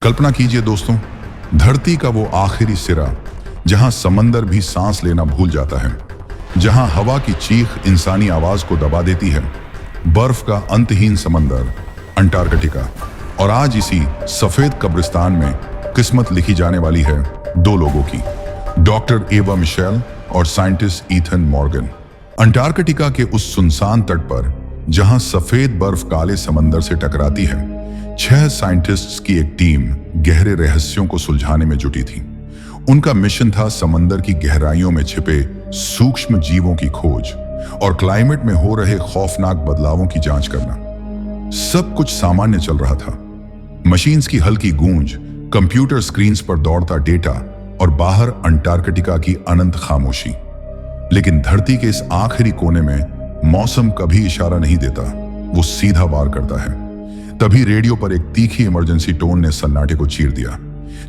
कल्पना कीजिए दोस्तों, धरती का वो आखिरी सिरा जहां समंदर भी सांस लेना भूल जाता है, जहां हवा की चीख इंसानी आवाज को दबा देती है। बर्फ का अंतहीन समंदर, अंटार्कटिका। और आज इसी सफेद कब्रिस्तान में किस्मत लिखी जाने वाली है दो लोगों की, डॉक्टर एवा मिशेल और साइंटिस्ट ईथन मॉर्गन। अंटार्कटिका के उस सुनसान तट पर जहां सफेद बर्फ काले समंदर से टकराती है, 6 साइंटिस्ट्स की एक टीम गहरे रहस्यों को सुलझाने में जुटी थी। उनका मिशन था समंदर की गहराइयों में छिपे सूक्ष्म जीवों की खोज और क्लाइमेट में हो रहे खौफनाक बदलावों की जांच करना। सब कुछ सामान्य चल रहा था। मशीन्स की हल्की गूंज, कंप्यूटर स्क्रीन्स पर दौड़ता डेटा और बाहर अंटार्कटिका की अनंत खामोशी। लेकिन धरती के इस आखिरी कोने में मौसम कभी इशारा नहीं देता, वो सीधा वार करता है। तभी रेडियो पर एक तीखी इमरजेंसी टोन ने सन्नाटे को चीर दिया।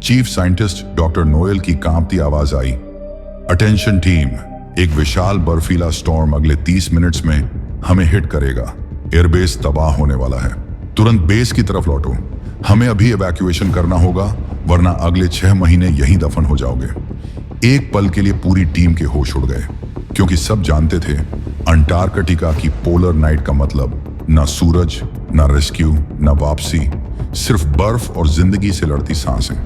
चीफ साइंटिस्ट डॉक्टर नोएल की कांपती आवाज आई, अटेंशन टीम, एक विशाल बर्फीला स्टॉर्म अगले 30 मिनट्स में हमें हिट करेगा। एयरबेस तबाह होने वाला है। तुरंत बेस की तरफ लौटो। हमें अभी इवैक्यूएशन करना होगा, वरना अगले 6 महीने यहीं दफन हो जाओगे। एक पल के लिए पूरी टीम के होश उड़ गए, क्योंकि सब जानते थे अंटार्कटिका की पोलर नाइट का मतलब ना सूरज, ना रेस्क्यू, ना वापसी, सिर्फ बर्फ और जिंदगी से लड़ती सांसें।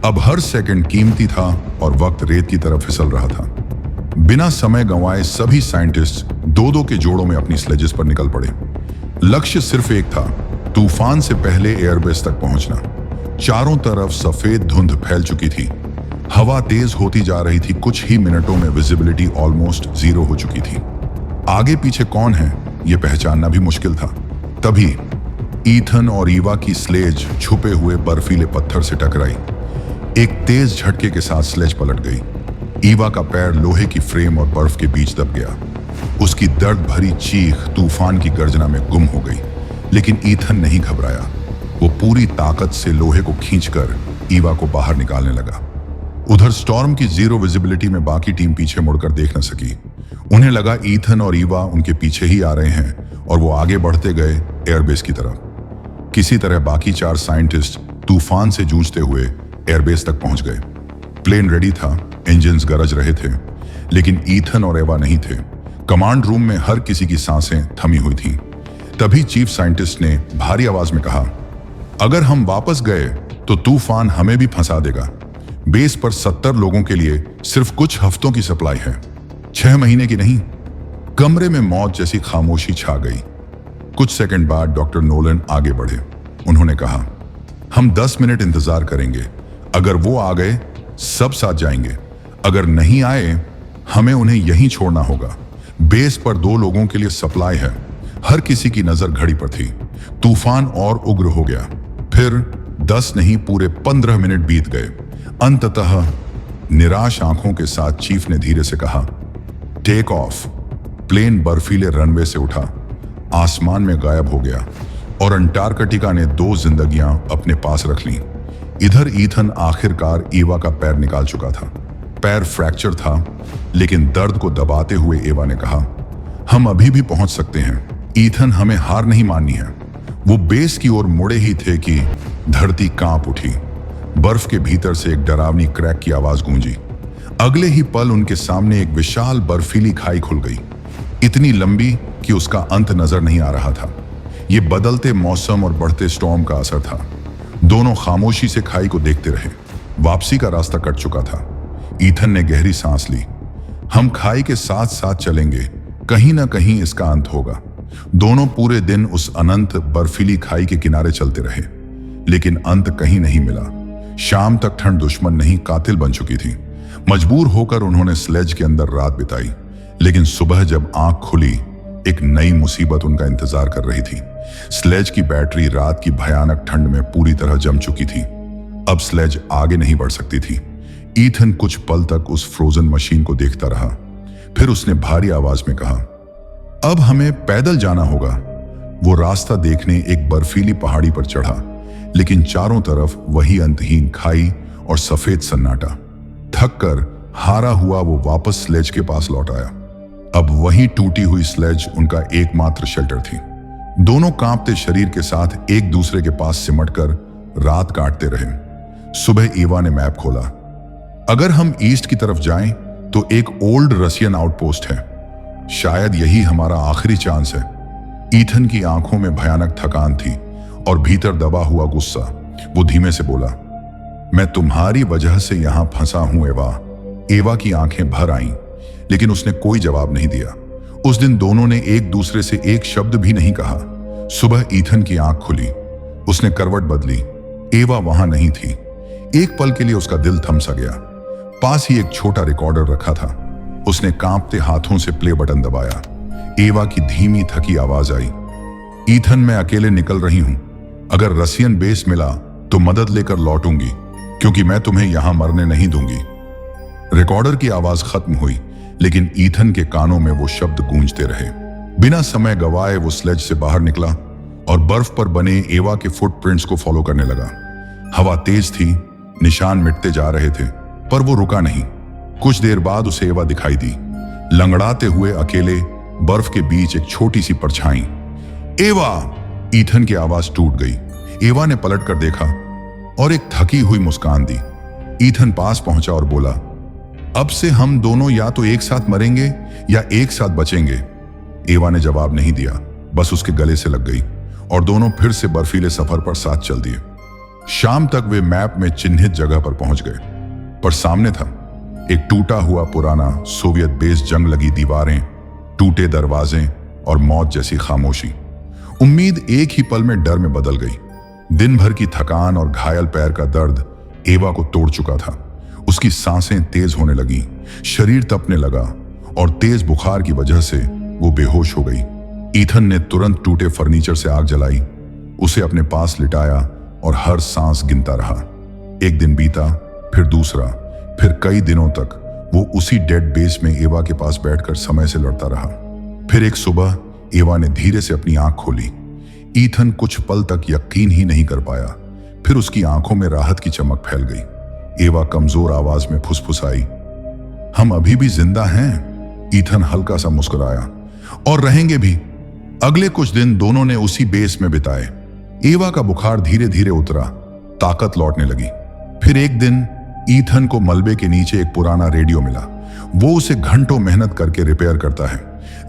अब हर सेकंड कीमती था और वक्त रेत की तरफ फिसल रहा था। बिना समय गंवाए सभी साइंटिस्ट दो के जोड़ों में अपनी स्लेजेस पर निकल पड़े। लक्ष्य सिर्फ एक था, तूफान से पहले एयरबेस तक पहुंचना। चारों तरफ सफेद धुंध फैल चुकी थी। हवा तेज होती जा रही थी। कुछ ही मिनटों में विजिबिलिटी ऑलमोस्ट 0 हो चुकी थी। आगे पीछे कौन है यह पहचानना भी मुश्किल था। तभी ईथन और ईवा की स्लेज छुपे हुए बर्फीले पत्थर से टकराई। एक तेज झटके के साथ स्लेज पलट गई। ईवा का पैर लोहे की फ्रेम और बर्फ के बीच दब गया। उसकी दर्द भरी चीख तूफान की गर्जना में गुम हो गई। लेकिन ईथन नहीं घबराया। वो पूरी ताकत से लोहे को खींचकर ईवा को बाहर निकालने लगा। उधर स्टॉर्म की 0 विजिबिलिटी में बाकी टीम पीछे मुड़कर देख न सकी। उन्हें लगा ईथन और ईवा उनके पीछे ही आ रहे हैं और वो आगे बढ़ते गए एयरबेस की तरफ। किसी तरह बाकी 4 साइंटिस्ट तूफान से जूझते हुए एयरबेस तक पहुंच गए। प्लेन रेडी था, इंजन्स गरज रहे थे, लेकिन ईथन और एवा नहीं थे। कमांड रूम में हर किसी की सांसें थमी हुई थीं। तभी चीफ साइंटिस्ट ने भारी आवाज में कहा, अगर हम वापस गए तो तूफान हमें भी फंसा देगा। बेस पर 70 लोगों के लिए सिर्फ कुछ हफ्तों की सप्लाई है, 6 महीने की नहीं। कमरे में मौत जैसी खामोशी छा गई। कुछ सेकंड बाद डॉक्टर नोलन आगे बढ़े। उन्होंने कहा, हम 10 मिनट इंतजार करेंगे। अगर वो आ गए सब साथ जाएंगे, अगर नहीं आए हमें उन्हें यहीं छोड़ना होगा। बेस पर 2 लोगों के लिए सप्लाई है। हर किसी की नजर घड़ी पर थी। तूफान और उग्र हो गया। फिर 10 नहीं पूरे 15 मिनट बीत गए। अंततः निराश आंखों के साथ चीफ ने धीरे से कहा, टेक ऑफ। प्लेन बर्फीले रनवे से उठा, आसमान में गायब हो गया और अंटार्कटिका ने 2 जिंदगियां अपने पास रख लीं। इधर ईथन आखिरकार ईवा का पैर निकाल चुका था। पैर फ्रैक्चर था, लेकिन दर्द को दबाते हुए एवा ने कहा, हम अभी भी पहुंच सकते हैं। ईथन, हमें हार नहीं माननी है। वो बेस की ओर मुड़े ही थे कि धरती कांप उठी। बर्फ के भीतर से एक डरावनी क्रैक की आवाज गूंजी। अगले ही पल उनके सामने एक विशाल बर्फीली खाई खुल गई, इतनी लंबी कि उसका अंत नजर नहीं आ रहा था। ये बदलते मौसम और बढ़ते स्टॉर्म का असर था। दोनों खामोशी से खाई को देखते रहे। वापसी का रास्ता कट चुका था। ईथन ने गहरी सांस ली। हम खाई के साथ साथ चलेंगे, कहीं ना कहीं इसका अंत होगा। दोनों पूरे दिन उस अनंत बर्फीली खाई के किनारे चलते रहे, लेकिन अंत कहीं नहीं मिला। शाम तक ठंड दुश्मन नहीं कातिल बन चुकी थी। मजबूर होकर उन्होंने स्लेज के अंदर रात बिताई, लेकिन सुबह जब आंख खुली एक नई मुसीबत उनका इंतजार कर रही थी। स्लेज की बैटरी रात की भयानक ठंड में पूरी तरह जम चुकी थी। अब स्लेज आगे नहीं बढ़ सकती थी। ईथन कुछ पल तक उस फ्रोजन मशीन को देखता रहा। फिर उसने भारी आवाज में कहा, अब हमें पैदल जाना होगा। वो रास्ता देखने एक बर्फीली पहाड़ी पर चढ़ा, लेकिन चारों तरफ वही अंतहीन खाई और सफेद सन्नाटा। थक कर हारा हुआ वो वापस स्लेज के पास लौट आया। अब वही टूटी हुई स्लेज उनका एकमात्र शेल्टर थी। दोनों कांपते शरीर के साथ एक दूसरे के पास सिमटकर रात काटते रहे। सुबह एवा ने मैप खोला। अगर हम ईस्ट की तरफ जाएं तो एक ओल्ड रशियन आउटपोस्ट है, शायद यही हमारा आखिरी चांस है। ईथन की आंखों में भयानक थकान थी और भीतर दबा हुआ गुस्सा। वो धीमे से बोला, मैं तुम्हारी वजह से यहां फंसा हूं एवा। एवा की आंखें भर आईं, लेकिन उसने कोई जवाब नहीं दिया। उस दिन दोनों ने एक दूसरे से एक शब्द भी नहीं कहा। सुबह ईथन की आंख खुली, उसने करवट बदली। एवा वहां नहीं थी। एक पल के लिए उसका दिल थम सा गया। पास ही एक छोटा रिकॉर्डर रखा था। उसने कांपते हाथों से प्ले बटन दबाया। एवा की धीमी थकी आवाज आई, ईथन मैं अकेले निकल रही हूं। अगर रसियन बेस मिला तो मदद लेकर लौटूंगी, क्योंकि मैं तुम्हें यहां मरने नहीं दूंगी। रिकॉर्डर की आवाज खत्म हुई, लेकिन ईथन के कानों में वो शब्द गूंजते रहे। बिना समय गवाए वो स्लेज से बाहर निकला और बर्फ पर बने एवा के फुटप्रिंट्स को फॉलो करने लगा। हवा तेज थी, निशान मिटते जा रहे थे, पर वो रुका नहीं। कुछ देर बाद उसे एवा दिखाई दी, लंगड़ाते हुए अकेले बर्फ के बीच एक छोटी सी परछाई। एवा! ईथन की आवाज टूट गई। एवा ने पलट कर देखा और एक थकी हुई मुस्कान दी। ईथन पास पहुंचा और बोला, अब से हम दोनों या तो एक साथ मरेंगे या एक साथ बचेंगे। एवा ने जवाब नहीं दिया, बस उसके गले से लग गई और दोनों फिर से बर्फीले सफर पर साथ चल दिए। शाम तक वे मैप में चिन्हित जगह पर पहुंच गए, पर सामने था एक टूटा हुआ पुराना सोवियत बेस, जंग लगी दीवारें, टूटे दरवाजे और मौत जैसी खामोशी। उम्मीद एक ही पल में डर में बदल गई। दिन भर की थकान और घायल पैर का दर्द एवा को तोड़ चुका था। उसकी सांसें तेज होने लगी, शरीर तपने लगा और तेज बुखार की वजह से वो बेहोश हो गई। ईथन ने तुरंत टूटे फर्नीचर से आग जलाई, उसे अपने पास लिटाया और हर सांस गिनता रहा। एक दिन बीता, फिर दूसरा, फिर कई दिनों तक वो उसी डेड बेस में एवा के पास बैठकर समय से लड़ता रहा। फिर एक सुबह एवा ने धीरे से अपनी आंख खोली। ईथन कुछ पल तक यकीन ही नहीं कर पाया। फिर उसकी आंखों में राहत की चमक फैल गई। एवा कमजोर आवाज में फुसफुसाई, हम अभी भी जिंदा हैं। ईथन हल्का सा मुस्कुराया, और रहेंगे भी। अगले कुछ दिन दोनों ने उसी बेस में बिताए। एवा का बुखार धीरे धीरे उतरा, ताकत लौटने लगी। फिर एक दिन ईथन को मलबे के नीचे एक पुराना रेडियो मिला। वो उसे घंटों मेहनत करके रिपेयर करता है।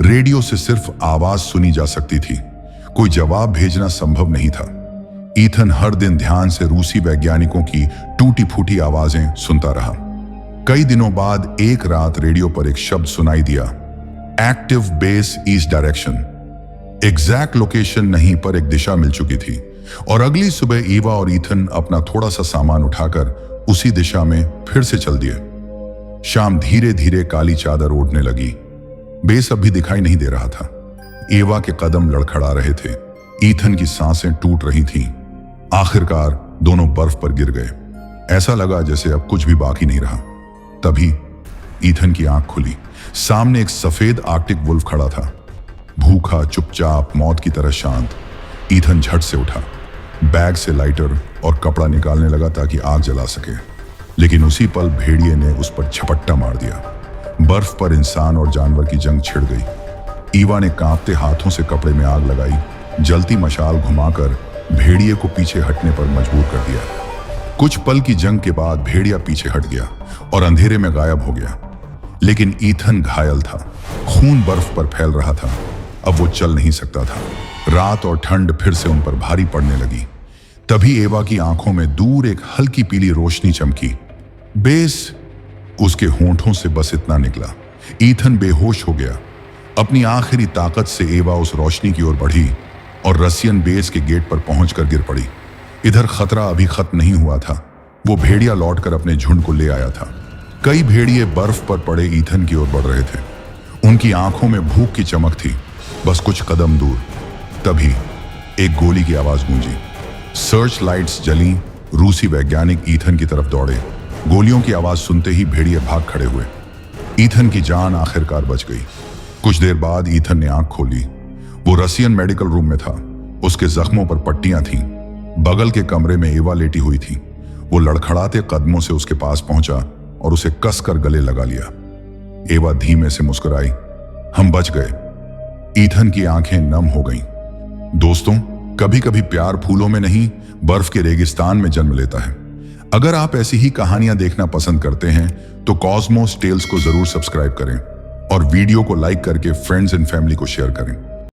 रेडियो से सिर्फ आवाज सुनी जा सकती थी, कोई जवाब भेजना संभव नहीं था। ईथन हर दिन ध्यान से रूसी वैज्ञानिकों की टूटी फूटी आवाजें सुनता रहा। कई दिनों बाद एक रात रेडियो पर एक शब्द सुनाई दिया, active base east direction. Exact location नहीं, पर एक दिशा मिल चुकी थी। और अगली सुबह ईवा और ईथन अपना थोड़ा सा सामान उठाकर उसी दिशा में फिर से चल दिए। शाम धीरे धीरे काली चादर ओढ़ने लगी। बेस अब भी दिखाई नहीं दे रहा था। एवा के कदम लड़खड़ा रहे थे, ईथन की सांसें टूट रही थीं। आखिरकार दोनों बर्फ पर गिर गए। ऐसा लगा जैसे अब कुछ भी बाकी नहीं रहा। तभी ईथन की आंख खुली। सामने एक सफेद आर्कटिक वुल्फ खड़ा था, भूखा, चुपचाप, मौत की तरह शांत। ईथन झट से उठा, बैग से लाइटर और कपड़ा निकालने लगा ताकि आग जला सके। लेकिन उसी पल भेड़िए ने उस पर झपट्टा मार दिया। बर्फ पर इंसान और जानवर की जंग छिड़ गई। ईवा ने कांपते हाथों से कपड़े में आग लगाई, जलती मशाल घुमाकर भेड़िए को पीछे हटने पर मजबूर कर दिया। कुछ पल की जंग के बाद भेड़िया पीछे हट गया और अंधेरे में गायब हो गया। लेकिन ईथन घायल था, खून बर्फ पर फैल रहा था। अब वो चल नहीं सकता था। रात और ठंड फिर से उन पर भारी पड़ने लगी। तभी एवा की आंखों में दूर एक हल्की पीली रोशनी चमकी। बेस! उसके होंठों से बस इतना निकला। ईथन बेहोश हो गया। अपनी आखिरी ताकत से एवा उस रोशनी की ओर बढ़ी और रसियन बेस के गेट पर पहुंचकर गिर पड़ी। इधर खतरा अभी खत्म नहीं हुआ था। वो भेड़िया लौटकर अपने झुंड को ले आया था। कई भेड़िए बर्फ पर पड़े ईथन की ओर बढ़ रहे थे। उनकी आंखों में भूख की चमक थी, बस कुछ कदम दूर। तभी एक गोली की आवाज गूंजी। सर्च लाइट्स जली। रूसी वैज्ञानिक ईथन की तरफ दौड़े। गोलियों की आवाज सुनते ही भेड़िए भाग खड़े हुए। ईथन की जान आखिरकार बच गई। कुछ देर बाद ईथन ने आंख खोली। वो रसियन मेडिकल रूम में था। उसके जख्मों पर पट्टियां थीं। बगल के कमरे में एवा लेटी हुई थी। वो लड़खड़ाते कदमों से उसके पास पहुंचा और उसे कसकर गले लगा लिया। एवा धीमे से मुस्कुराई, हम बच गए। ईथन की आंखें नम हो गईं। दोस्तों, कभी कभी प्यार फूलों में नहीं, बर्फ के रेगिस्तान में जन्म लेता है। अगर आप ऐसी ही कहानियां देखना पसंद करते हैं तो कॉस्मोस टेल्स को जरूर सब्सक्राइब करें और वीडियो को लाइक करके फ्रेंड्स एंड फैमिली को शेयर करें।